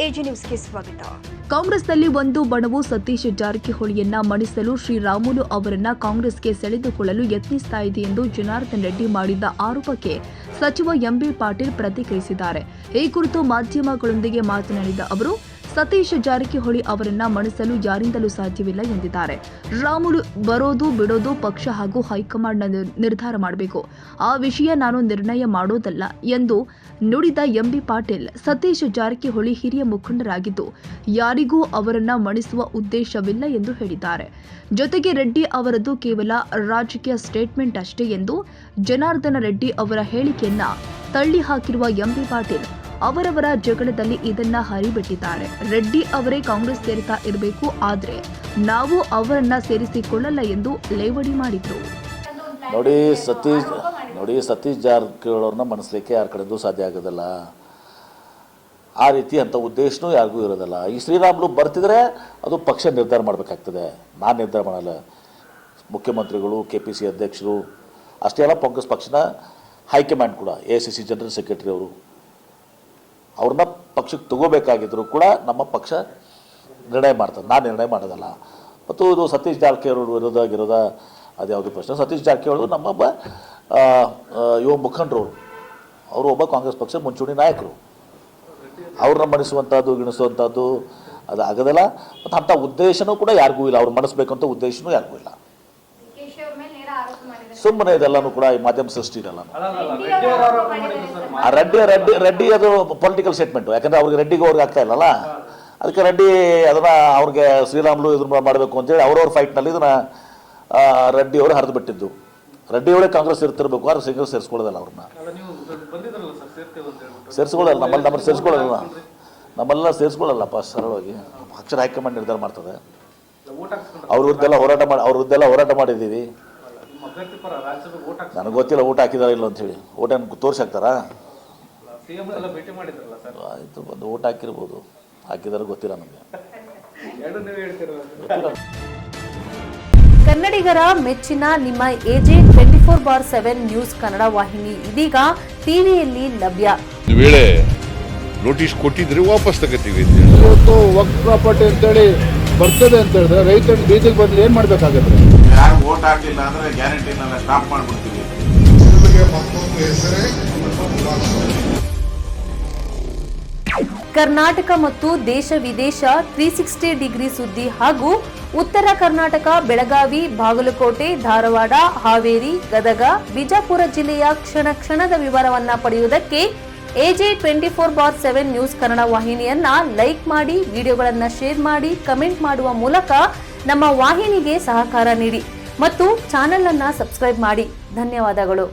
AG ನ್ಯೂಸ್ಗೆ ಸ್ವಾಗತ. ಕಾಂಗ್ರೆಸ್ನಲ್ಲಿ ಒಂದು ಬಣವು ಸತೀಶ್ ಜಾರಕಿಹೊಳಿಯನ್ನ ಮಣಿಸಲು ಶ್ರೀರಾಮುಲು ಅವರನ್ನ ಕಾಂಗ್ರೆಸ್ಗೆ ಸೆಳೆದುಕೊಳ್ಳಲು ಯತ್ನಿಸ್ತಾ ಇದೆ ಎಂದು ಜನಾರ್ದನ್ ರೆಡ್ಡಿ ಮಾಡಿದ್ದ ಆರೋಪಕ್ಕೆ ಸಚಿವ ಎಂಬಿ ಪಾಟೀಲ್ ಪ್ರತಿಕ್ರಿಯಿಸಿದ್ದಾರೆ. ಈ ಕುರಿತು ಮಾಧ್ಯಮಗಳೊಂದಿಗೆ ಮಾತನಾಡಿದ ಅವರು, ಸತೀಶ್ ಜಾರಕಿಹೊಳಿ ಅವರನ್ನ ಮಣಿಸಲು ಯಾರಿಂದಲೂ ಸಾಧ್ಯವಿಲ್ಲ ಎಂದಿದ್ದಾರೆ. ರಾಮುಲು ಬರೋದು ಬಿಡೋದು ಪಕ್ಷ ಹಾಗೂ ಹೈಕಮಾಂಡ್ ನಿರ್ಧಾರ ಮಾಡಬೇಕು. ಆ ವಿಷಯ ನಾನು ನಿರ್ಣಯ ಮಾಡೋದಲ್ಲ ಎಂದು ನುಡಿದ ಎಂಬಿ ಪಾಟೀಲ್, ಸತೀಶ್ ಜಾರಕಿಹೊಳಿ ಹಿರಿಯ ಮುಖಂಡರಾಗಿದ್ದು ಯಾರಿಗೂ ಅವರನ್ನ ಮಣಿಸುವ ಉದ್ದೇಶವಿಲ್ಲ ಎಂದು ಹೇಳಿದ್ದಾರೆ. ಜೊತೆಗೆ ರೆಡ್ಡಿ ಅವರದ್ದು ಕೇವಲ ರಾಜಕೀಯ ಸ್ಟೇಟ್ಮೆಂಟ್ ಅಷ್ಟೇ ಎಂದು ಜನಾರ್ದನ ರೆಡ್ಡಿ ಅವರ ಹೇಳಿಕೆಯನ್ನ ತಳ್ಳಿ ಹಾಕಿರುವ ಎಂಬಿ ಪಾಟೀಲ್, ಅವರವರ ಜಗಳದಲ್ಲಿ ಇದನ್ನ ಹರಿಬಿಟ್ಟಿದ್ದಾರೆ. ರೆಡ್ಡಿ ಅವರೇ ಕಾಂಗ್ರೆಸ್ ಸೇರ್ತಾ ಇರಬೇಕು, ಆದ್ರೆ ನಾವು ಅವರನ್ನ ಸೇರಿಸಿಕೊಳ್ಳಲ್ಲ ಎಂದು ಲೇವಡಿ ಮಾಡಿದ್ರು. ನೋಡಿ ಸತೀಶ್ ಜಾರಕಿಹೊಳಿ ಮನಸ್ಲಿಕ್ಕೆ ಯಾರ ಕಡೆಗೂ ಸಾಧ್ಯ ಆಗೋದಿಲ್ಲ. ಆ ರೀತಿ ಅಂತ ಉದ್ದೇಶನೂ ಯಾರಿಗೂ ಇರೋದಿಲ್ಲ. ಈ ಶ್ರೀರಾಮುಲು ಬರ್ತಿದ್ರೆ ಅದು ಪಕ್ಷ ನಿರ್ಧಾರ ಮಾಡಬೇಕಾಗ್ತದೆ, ನಾನು ನಿರ್ಧಾರ ಮಾಡಲ್ಲ. ಮುಖ್ಯಮಂತ್ರಿಗಳು, KPC ಅಧ್ಯಕ್ಷರು ಅಷ್ಟೇ ಅಲ್ಲ, ಕಾಂಗ್ರೆಸ್ ಪಕ್ಷದ ಹೈಕಮಾಂಡ್ ಕೂಡ, AICC ಜನರಲ್ ಸೆಕ್ರೆಟರಿ ಅವರು ಅವ್ರನ್ನ ಪಕ್ಷಕ್ಕೆ ತಗೋಬೇಕಾಗಿದ್ರು ಕೂಡ ನಮ್ಮ ಪಕ್ಷ ನಿರ್ಣಯ ಮಾಡ್ತದೆ, ನಾನು ನಿರ್ಣಯ ಮಾಡೋದಲ್ಲ. ಮತ್ತು ಇದು ಸತೀಶ್ ಜಾರಕಿಹೊಳಿ ವಿರೋಧ ಅದ್ಯಾವುದು ಪ್ರಶ್ನೆ. ಸತೀಶ್ ಜಾರಕಿಹೊಳಿ ನಮ್ಮೊಬ್ಬ ಯುವ ಮುಖಂಡರು, ಅವರು ಒಬ್ಬ ಕಾಂಗ್ರೆಸ್ ಪಕ್ಷದ ಮುಂಚೂಣಿ ನಾಯಕರು. ಅವ್ರನ್ನ ಮಣಿಸುವಂಥದ್ದು ಗಿಣಿಸುವಂಥದ್ದು ಅದು ಆಗೋದಿಲ್ಲ. ಮತ್ತು ಅಂಥ ಉದ್ದೇಶನೂ ಕೂಡ ಯಾರಿಗೂ ಇಲ್ಲ, ಅವ್ರು ಮಣಿಸ್ಬೇಕಂತ ಉದ್ದೇಶನೂ ಯಾರಿಗೂ ಇಲ್ಲ. ಸುಮ್ಮನೆ ಇದೆಲ್ಲನೂ ಕೂಡ ಈ ಮಾಧ್ಯಮ ಸೃಷ್ಟಿ ಇದೆಲ್ಲ. ರೆಡ್ಡಿ ಅದು ಪೊಲಿಟಿಕಲ್ ಸ್ಟೇಟ್ಮೆಂಟು, ಯಾಕಂದರೆ ಅವ್ರಿಗೆ ರೆಡ್ಡಿಗೆ ಅವ್ರಿಗೆ ಆಗ್ತಾ ಇಲ್ಲಲ್ಲ, ಅದಕ್ಕೆ ರೆಡ್ಡಿ ಅದನ್ನು ಅವ್ರಿಗೆ ಶ್ರೀರಾಮುಲು ಇದನ್ನ ಮಾಡಬೇಕು ಅಂತೇಳಿ ಅವ್ರವ್ರ ಫೈಟ್ನಲ್ಲಿ ಇದನ್ನು ರೆಡ್ಡಿ ಅವರು ಹರಿದು ಬಿಟ್ಟಿದ್ದು. ರೆಡ್ಡಿ ಅವರೇ ಕಾಂಗ್ರೆಸ್ ಇರ್ತಿರ್ಬೇಕು, ಆದ್ರೆ ಕಾಂಗ್ರೆಸ್ ಸೇರಿಸ್ಕೊಳ್ಳೋದಲ್ಲ. ಅವ್ರನ್ನ ಸೇರಿಸ್ಕೊಳ್ಳಲ್ಲ, ನಮ್ಮಲ್ಲಿ ಸೇರಿಸ್ಕೊಳ್ಳಲ್ಲ, ನಮ್ಮೆಲ್ಲ ಸೇರಿಸ್ಕೊಳ್ಳಲ್ಲಪ್ಪ. ಸರಳವಾಗಿ ಪಕ್ಷದ ಹೈಕಮಾಂಡ್ ನಿರ್ಧಾರ ಮಾಡ್ತದೆ. ಅವ್ರ ವಿರುದ್ಧೆಲ್ಲ ಹೋರಾಟ ಮಾಡಿದ್ದೀವಿ. ನನಗೆ ಗೊತ್ತಿಲ್ಲ ಊಟ ಹಾಕಿದಾರ ಇಲ್ಲ ಅಂತೇಳಿ. ಊಟ ತೋರಿಸಿ ಹಾಕ್ತಾರಾ? ಆಯಿತು, ಬಂದು ಊಟ ಹಾಕಿರ್ಬೋದು, ಹಾಕಿದಾರೆ ಗೊತ್ತಿಲ್ಲ ನಮಗೆ. ಕನ್ನಡಿಗರ ಮೆಚ್ಚಿನ ನಿಮ್ಮ AJ 24/7 ನ್ಯೂಸ್ ಕನ್ನಡ ವಾಹಿನಿ ಇದೀಗ ಟಿವಿಯಲ್ಲಿ ಲಭ್ಯ. ವೇಳೆ ನೋಟಿಸ್ ಕೊಟ್ಟಿದ್ರೆ ವಾಪಸ್ ತಗೋತೀವಿ. ಇವತ್ತು ವಕ್ಫ್ ಪ್ರಾಪರ್ಟಿ ಅಂತೇಳಿ ಬರ್ತದೆ ಅಂತ ಹೇಳಿದ್ರೆ ರೈತರು ಬೀದಿಗೆ ಬಂದು ಏನ್ ಮಾಡ್ಬೇಕಾಗತ್ತೆ? ಯಾರು ವೋಟ್ ಹಾಕಿಲ್ಲ ಅಂದ್ರೆ ಗ್ಯಾರಂಟಿನೆಲ್ಲ ಸ್ಟಾಪ್ ಮಾಡ್ಬಿಡ್ತೀವಿ. ಕರ್ನಾಟಕ ಮತ್ತು ದೇಶ ವಿದೇಶ 360 ಡಿಗ್ರಿ ಸುದ್ದಿ ಹಾಗೂ ಉತ್ತರ ಕರ್ನಾಟಕ, ಬೆಳಗಾವಿ, ಬಾಗಲಕೋಟೆ, ಧಾರವಾಡ, ಹಾವೇರಿ, ಗದಗ, ಬಿಜಾಪುರ ಜಿಲ್ಲೆಯ ಕ್ಷಣ ಕ್ಷಣದ ವಿವರವನ್ನ ಪಡೆಯುವುದಕ್ಕೆ AJ 24/7 ನ್ಯೂಸ್ ಕನ್ನಡ ವಾಹಿನಿಯನ್ನ ಲೈಕ್ ಮಾಡಿ, ವಿಡಿಯೋಗಳನ್ನ ಶೇರ್ ಮಾಡಿ, ಕಮೆಂಟ್ ಮಾಡುವ ಮೂಲಕ ನಮ್ಮ ವಾಹಿನಿಗೆ ಸಹಕಾರ ನೀಡಿ ಮತ್ತು ಚಾನೆಲ್ ಅನ್ನ ಸಬ್ಸ್ಕ್ರೈಬ್ ಮಾಡಿ. ಧನ್ಯವಾದಗಳು.